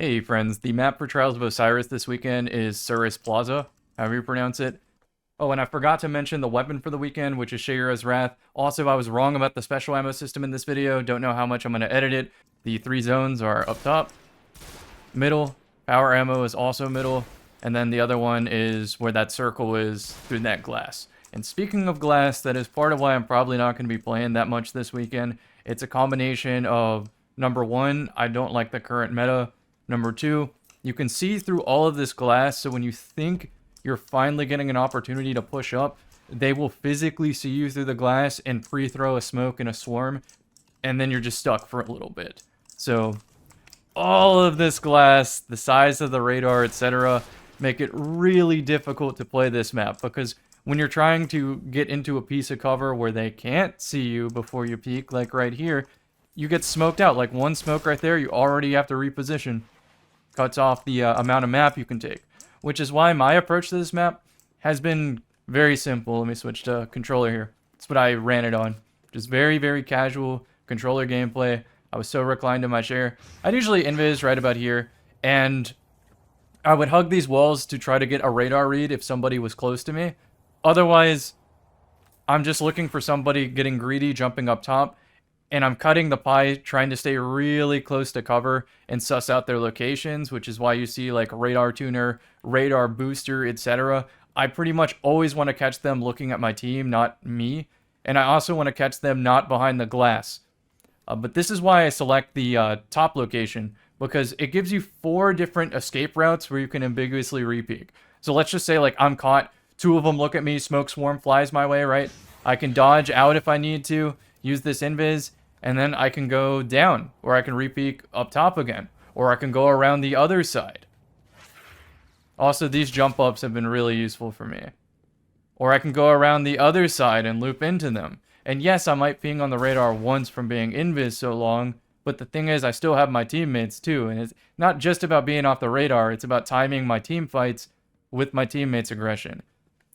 Hey friends, the map for Trials of Osiris this weekend is Cirrus Plaza, however you pronounce it. Oh, and I forgot to mention the weapon for the weekend, which is Shayura's Wrath. Also, I was wrong about the special ammo system in this video. Don't know how much I'm going to edit it. The 3 zones are up top, middle, power ammo is also middle, and then the other one is where that circle is through that glass. And speaking of glass, that is part of why I'm probably not going to be playing that much this weekend. It's a combination of, number one, I don't like the current meta. Number two, you can see through all of this glass, so when you think you're finally getting an opportunity to push up, they will physically see you through the glass and pre-throw a smoke in a swarm, and then you're just stuck for a little bit. So, all of this glass, the size of the radar, etc., make it really difficult to play this map, because when you're trying to get into a piece of cover where they can't see you before you peek, like right here, you get smoked out. Like one smoke right there, you already have to reposition. Cuts off the amount of map you can take, which is why my approach to this map has been very simple. Let me switch to controller here. That's what I ran it on. Just very, very casual controller gameplay. I was so reclined in my chair. I'd usually invis right about here, and I would hug these walls to try to get a radar read if somebody was close to me. Otherwise, I'm just looking for somebody getting greedy, jumping up top, and I'm cutting the pie, trying to stay really close to cover and suss out their locations, which is why you see like radar tuner, radar booster, etc. I pretty much always want to catch them looking at my team, not me. And I also want to catch them not behind the glass. But this is why I select the top location, because it gives you 4 different escape routes where you can ambiguously repeat. So let's just say like I'm caught, 2 of them look at me, smoke swarm flies my way, right? I can dodge out if I need to, use this invis, and then I can go down, or I can repeat up top again, or I can go around the other side. Also, these jump ups have been really useful for me. Or I can go around the other side and loop into them. And yes, I might ping on the radar once from being invis so long, but the thing is, I still have my teammates too, and it's not just about being off the radar, it's about timing my team fights with my teammates' aggression.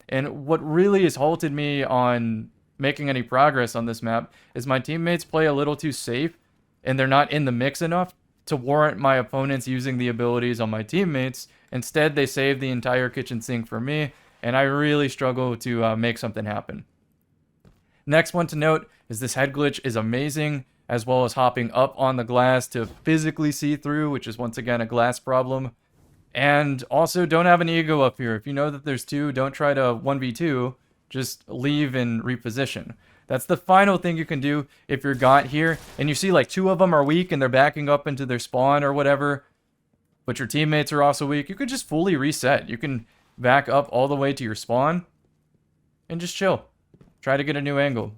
And what really has halted me on making any progress on this map is my teammates play a little too safe, and they're not in the mix enough to warrant my opponents using the abilities on my teammates. Instead, they save the entire kitchen sink for me, and I really struggle to make something happen. Next one to note is this head glitch is amazing, as well as hopping up on the glass to physically see through, which is once again a glass problem. And also, don't have an ego up here. If you know that there's 2, don't try to 1v2. Just leave and reposition. That's the final thing you can do if you're got here, and you see like 2 of them are weak and they're backing up into their spawn or whatever, but your teammates are also weak. You could just fully reset. You can back up all the way to your spawn and just chill. Try to get a new angle.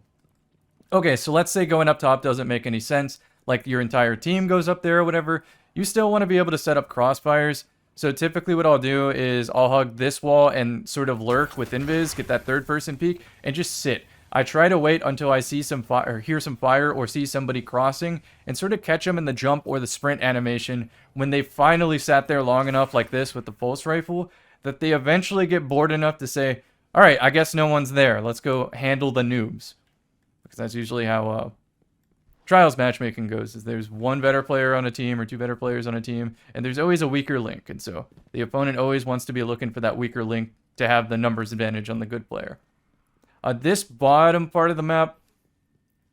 Okay, so let's say going up top doesn't make any sense, like your entire team goes up there or whatever. You still want to be able to set up crossfires. So typically what I'll do is I'll hug this wall and sort of lurk with invis, get that 3rd person peek, and just sit. I try to wait until I see some fire, or hear some fire, or see somebody crossing, and sort of catch them in the jump or the sprint animation when they finally sat there long enough like this with the pulse rifle, that they eventually get bored enough to say, alright, I guess no one's there, let's go handle the noobs. Because that's usually how Trials matchmaking goes, is there's 1 better player on a team or 2 better players on a team, and there's always a weaker link, and so the opponent always wants to be looking for that weaker link to have the numbers advantage on the good player. This bottom part of the map,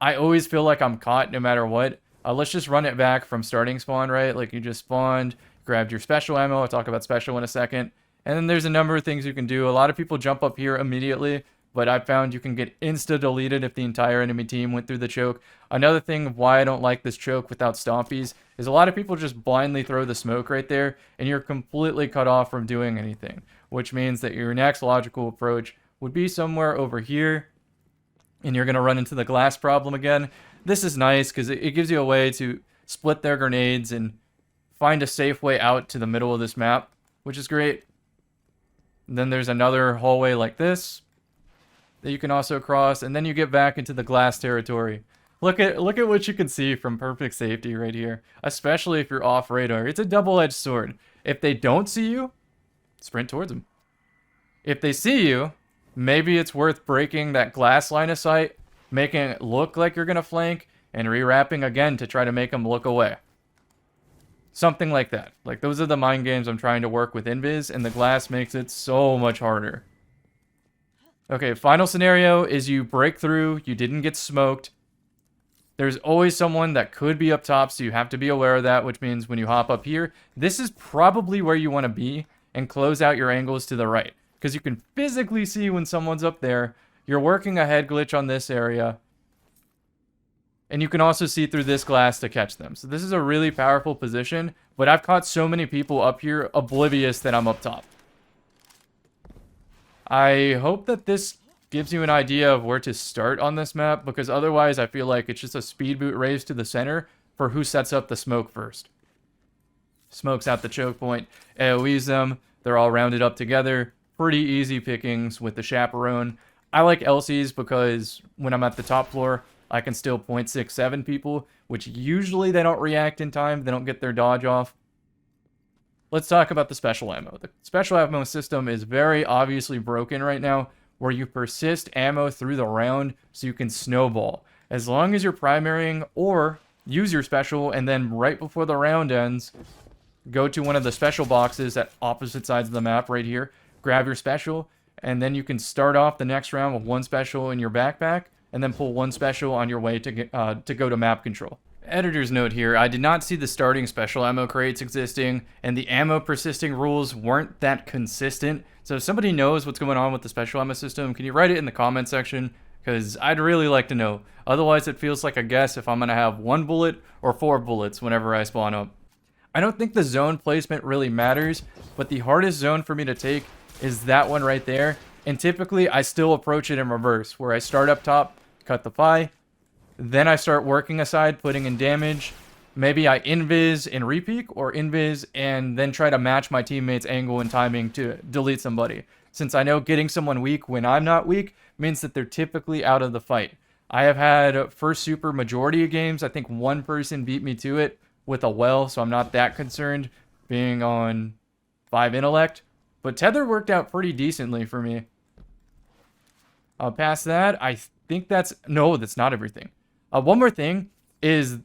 I always feel like I'm caught no matter what. Let's just run it back from starting spawn, right? Like you just spawned, grabbed your special ammo, I'll talk about special in a second, and then there's a number of things you can do. A lot of people jump up here immediately, but I found you can get insta-deleted if the entire enemy team went through the choke. Another thing of why I don't like this choke without stompies is a lot of people just blindly throw the smoke right there, and you're completely cut off from doing anything, which means that your next logical approach would be somewhere over here, and you're going to run into the glass problem again. This is nice because it gives you a way to split their grenades and find a safe way out to the middle of this map, which is great. And then there's another hallway like this that you can also cross, and then you get back into the glass territory. Look at what you can see from perfect safety right here, especially if you're off radar. It's a double-edged sword. If they don't see you, sprint towards them. If they see you, maybe it's worth breaking that glass line of sight, making it look like you're going to flank, and rewrapping again to try to make them look away. Something like that. Like, those are the mind games I'm trying to work with Invis, and the glass makes it so much harder. Okay, final scenario is you break through, you didn't get smoked. There's always someone that could be up top, so you have to be aware of that, which means when you hop up here, this is probably where you want to be, and close out your angles to the right. Because you can physically see when someone's up there. You're working a head glitch on this area. And you can also see through this glass to catch them. So this is a really powerful position, but I've caught so many people up here oblivious that I'm up top. I hope that this gives you an idea of where to start on this map, because otherwise I feel like it's just a speed boot race to the center for who sets up the smoke first. Smokes out the choke point, AoEs them, they're all rounded up together. Pretty easy pickings with the chaperone. I like LCs because when I'm at the top floor, I can still 0.67 people, which usually they don't react in time. They don't get their dodge off. Let's talk about the special ammo. The special ammo system is very obviously broken right now, where you persist ammo through the round so you can snowball. As long as you're primarying or use your special, and then right before the round ends, go to one of the special boxes at opposite sides of the map right here, grab your special, and then you can start off the next round with one special in your backpack, and then pull one special on your way to go to map control. Editor's note here, I did not see the starting special ammo crates existing, and the ammo persisting rules weren't that consistent. So if somebody knows what's going on with the special ammo system, can you write it in the comment section? Because I'd really like to know. Otherwise it feels like a guess if I'm going to have 1 bullet or 4 bullets whenever I spawn up. I don't think the zone placement really matters, but the hardest zone for me to take is that one right there. And typically I still approach it in reverse, where I start up top, cut the pie, then I start working aside, putting in damage. Maybe I invis and repeak, or invis and then try to match my teammates' angle and timing to delete somebody. Since I know getting someone weak when I'm not weak means that they're typically out of the fight. I have had first super majority of games, I think one person beat me to it with a well, so I'm not that concerned being on 5 intellect. But Tether worked out pretty decently for me. Past that, I think that's not everything. One more thing is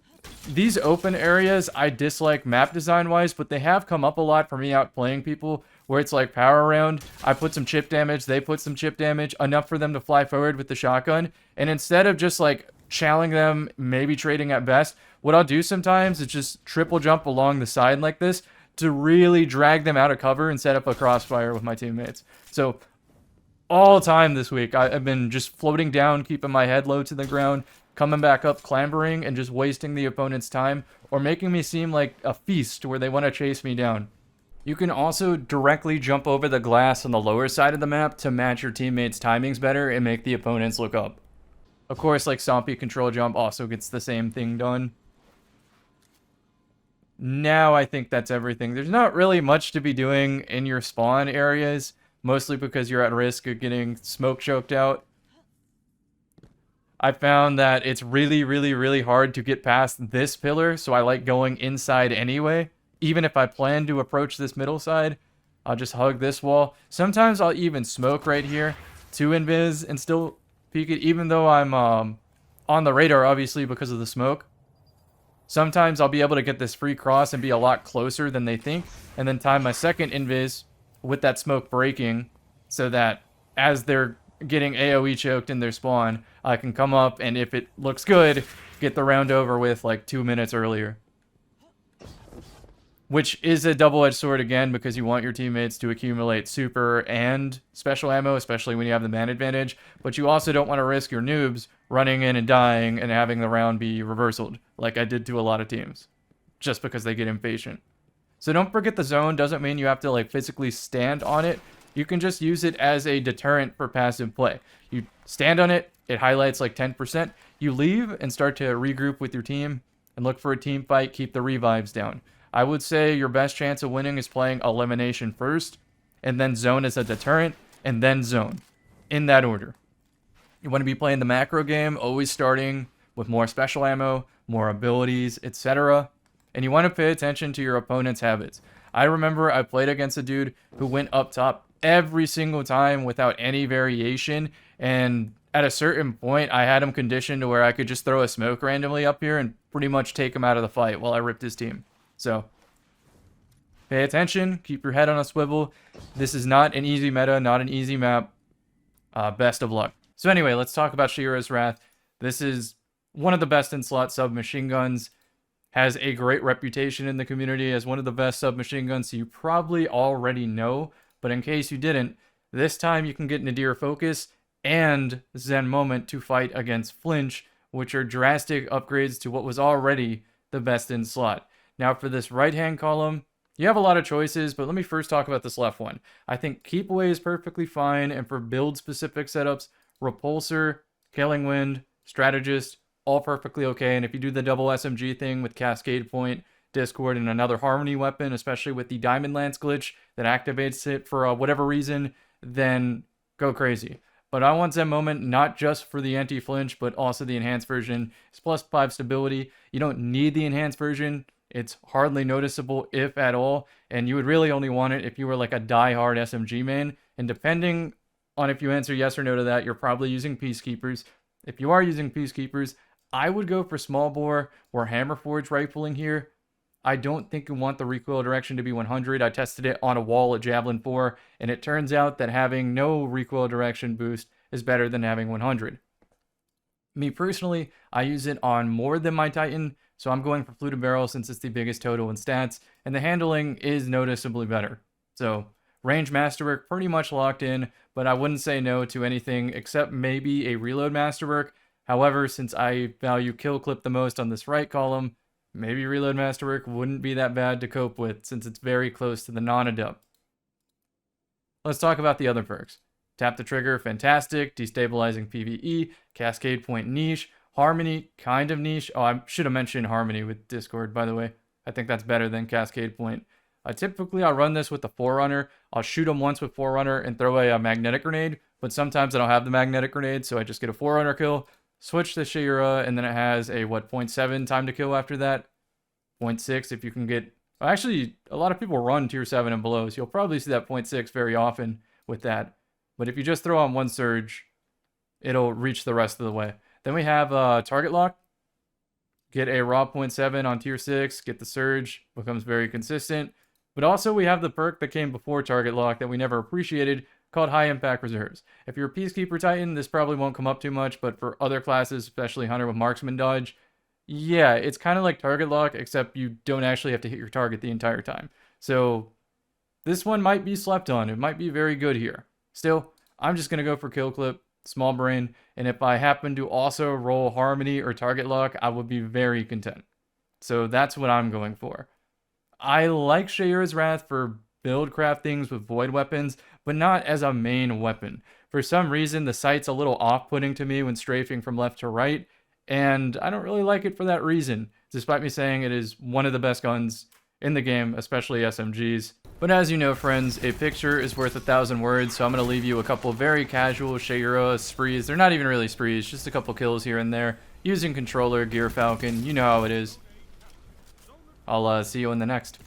these open areas I dislike map design wise, but they have come up a lot for me out playing people where it's like power round. I put some chip damage, they put some chip damage, enough for them to fly forward with the shotgun. And instead of just like challenging them, maybe trading at best, what I'll do sometimes is just triple jump along the side like this to really drag them out of cover and set up a crossfire with my teammates. So all time this week, I've been just floating down, keeping my head low to the ground, coming back up, clambering, and just wasting the opponent's time, or making me seem like a feast where they want to chase me down. You can also directly jump over the glass on the lower side of the map to match your teammates' timings better and make the opponents look up. Of course, like Stompy control jump also gets the same thing done. Now I think that's everything. There's not really much to be doing in your spawn areas, mostly because you're at risk of getting smoke choked out. I found that it's really, really, really hard to get past this pillar, so I like going inside anyway. Even if I plan to approach this middle side, I'll just hug this wall. Sometimes I'll even smoke right here to invis and still peek it, even though I'm on the radar, obviously, because of the smoke. Sometimes I'll be able to get this free cross and be a lot closer than they think, and then time my second invis with that smoke breaking, so that as they're getting AoE choked in their spawn, I can come up and if it looks good, get the round over with like 2 minutes earlier. Which is a double-edged sword again, because you want your teammates to accumulate super and special ammo, especially when you have the man advantage, but you also don't want to risk your noobs running in and dying and having the round be reversaled, like I did to a lot of teams, just because they get impatient. So don't forget the zone doesn't mean you have to like physically stand on it. You can just use it as a deterrent for passive play. You stand on it, it highlights like 10%. You leave and start to regroup with your team and look for a team fight, keep the revives down. I would say your best chance of winning is playing elimination first, and then zone as a deterrent, and then zone. In that order. You want to be playing the macro game, always starting with more special ammo, more abilities, etc. And you want to pay attention to your opponent's habits. I remember I played against a dude who went up top every single time without any variation, and at a certain point I had him conditioned to where I could just throw a smoke randomly up here and pretty much take him out of the fight while I ripped his team. So Pay attention, keep your head on a swivel. This is not an easy meta, not an easy map. Best of luck. So anyway, let's talk about Shayura's Wrath. This is one of the best in slot submachine guns. Has a great reputation in the community as one of the best submachine guns, so you probably already know. But in case you didn't, this time you can get Nadir Focus and Zen Moment to fight against Flinch, which are drastic upgrades to what was already the best in slot. Now for this right-hand column, you have a lot of choices, but let me first talk about this left one. I think Keep Away is perfectly fine, and for build-specific setups, Repulsor, Killing Wind, Strategist, all perfectly okay. And if you do the double SMG thing with Cascade Point, Discord, and another Harmony weapon, especially with the Diamond Lance glitch that activates it for whatever reason, then go crazy. But I want Zen Moment not just for the anti-flinch, but also the enhanced version. It's +5 stability. You don't need the enhanced version. It's hardly noticeable, if at all, and you would really only want it if you were like a die-hard SMG main, and depending on if you answer yes or no to that, you're probably using Peacekeepers. If you are using Peacekeepers, I would go for small bore or hammer forge rifling here. I don't think you want the recoil direction to be 100. I tested it on a wall at Javelin 4, and it turns out that having no recoil direction boost is better than having 100. Me personally, I use it on more than my Titan, so I'm going for Fluted Barrel since it's the biggest total in stats, and the handling is noticeably better. So, range masterwork pretty much locked in, but I wouldn't say no to anything except maybe a reload masterwork. However, since I value kill clip the most on this right column, maybe reload masterwork wouldn't be that bad to cope with since it's very close to the non-adept. Let's talk about the other perks. Tap the trigger, fantastic. Destabilizing PvE, Cascade Point niche, Harmony, kind of niche. Oh, I should have mentioned Harmony with Discord, by the way. I think that's better than Cascade Point. Typically, I'll run this with the Forerunner. I'll shoot him once with Forerunner and throw a magnetic grenade, but sometimes I don't have the magnetic grenade, so I just get a Forerunner kill, switch to Shayura, and then it has a, 0.7 time to kill after that? 0.6 if you can get... Well, actually, a lot of people run tier 7 and below, so you'll probably see that 0.6 very often with that. But if you just throw on one surge, it'll reach the rest of the way. Then we have Target Lock. Get a raw 0.7 on tier 6, get the surge, becomes very consistent. But also we have the perk that came before Target Lock that we never appreciated, called High Impact Reserves. If you're a Peacekeeper Titan, this probably won't come up too much, but for other classes, especially Hunter with Marksman Dodge, yeah, it's kind of like Target Lock, except you don't actually have to hit your target the entire time. So this one might be slept on. It might be very good here. Still, I'm just going to go for Kill Clip, Small Brain, and if I happen to also roll Harmony or Target Lock, I would be very content. So that's what I'm going for. I like Shayura's Wrath for build craft things with void weapons, but not as a main weapon. For some reason, the sight's a little off-putting to me when strafing from left to right, and I don't really like it for that reason, despite me saying it is one of the best guns in the game, especially SMGs. But as you know, friends, a picture is worth 1,000 words, so I'm going to leave you a couple very casual Shayura sprees. They're not even really sprees, just a couple kills here and there, using controller, Gear Falcon, you know how it is. I'll see you in the next.